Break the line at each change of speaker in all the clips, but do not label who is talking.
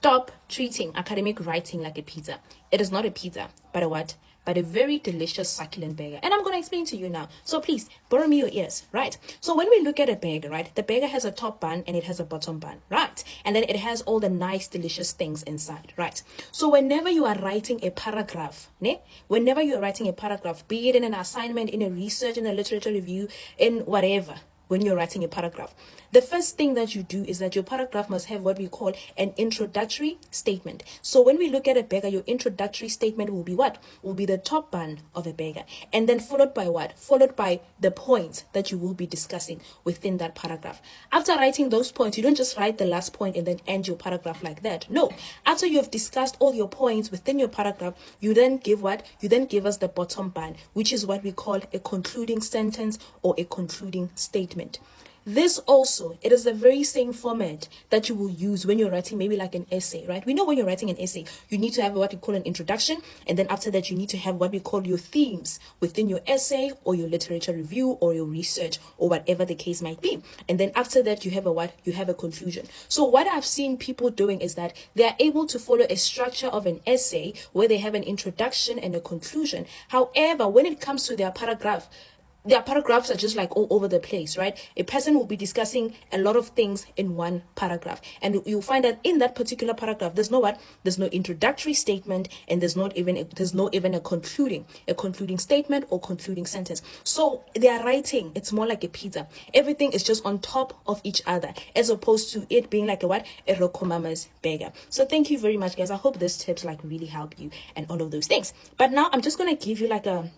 Stop treating academic writing like a pizza. It is not a pizza, but a what? But a very delicious succulent burger. And I'm going to explain to you now. So please, borrow me your ears, right? So when we look at a burger, right, the burger has a top bun and it has a bottom bun, right? And then it has all the nice, delicious things inside, right? So whenever you are writing a paragraph, whenever you are writing a paragraph, be it in an assignment, in a research, in a literature review, in whatever, when you're writing a paragraph, the first thing that you do is that your paragraph must have what we call an introductory statement. So when we look at a burger, your introductory statement will be what? Will be the top bun of a burger. And then followed by what? Followed by the points that you will be discussing within that paragraph. After writing those points, you don't just write the last point and then end your paragraph like that. No. After you have discussed all your points within your paragraph, you then give what? You then give us the bottom bun, which is what we call a concluding sentence or a concluding statement. This also, it is the very same format that you will use when you're writing maybe like an essay, right? We know when you're writing an essay, you need to have what we call an introduction. And then after that, you need to have what we call your themes within your essay or your literature review or your research or whatever the case might be. And then after that, you have a what? You have a conclusion. So what I've seen people doing is that they are able to follow a structure of an essay where they have an introduction and a conclusion. However, when it comes to their paragraph, their paragraphs are just like all over the place, right? A person will be discussing a lot of things in one paragraph. And you'll find that in that particular paragraph, there's no what? There's no introductory statement, and there's not even a concluding statement or concluding sentence. So their writing, it's more like a pizza. Everything is just on top of each other, as opposed to it being like a what? A Rokomama's burger. So thank you very much, guys. I hope this tips like really help you and all of those things. But now I'm just gonna give you like an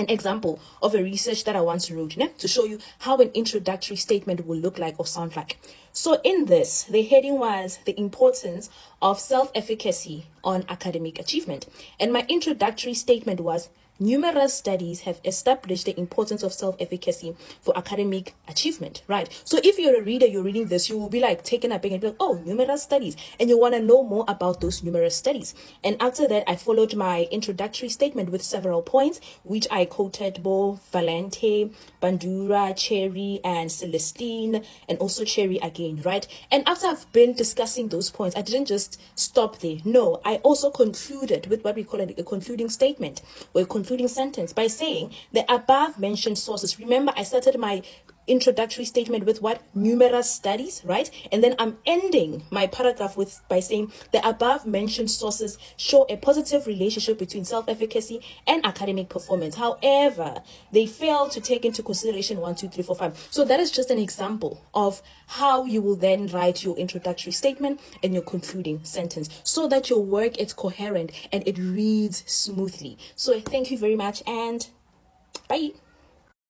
example of a research that I once wrote, to show you how an introductory statement will look like or sound like. So in this, the heading was the importance of self-efficacy on academic achievement. And my introductory statement was, numerous studies have established the importance of self-efficacy for academic achievement, right? So if you're a reader, you're reading this, you will be like taken aback and be like, oh, numerous studies. And you want to know more about those numerous studies. And after that, I followed my introductory statement with several points, which I quoted both Valente, Bandura, Cherry, and Celestine, and also Cherry again, right? And after I've been discussing those points, I didn't just stop there. No, I also concluded with what we call a concluding statement, or a concluding sentence, by saying the above mentioned sources. Remember, I started my introductory statement with what? Numerous studies, right? And then I'm ending my paragraph by saying the above mentioned sources show a positive relationship between self-efficacy and academic performance. However, they fail to take into consideration 1, 2, 3, 4, 5. So that is just an example of how you will then write your introductory statement and your concluding sentence, so that your work is coherent and it reads smoothly. So thank you very much, and bye.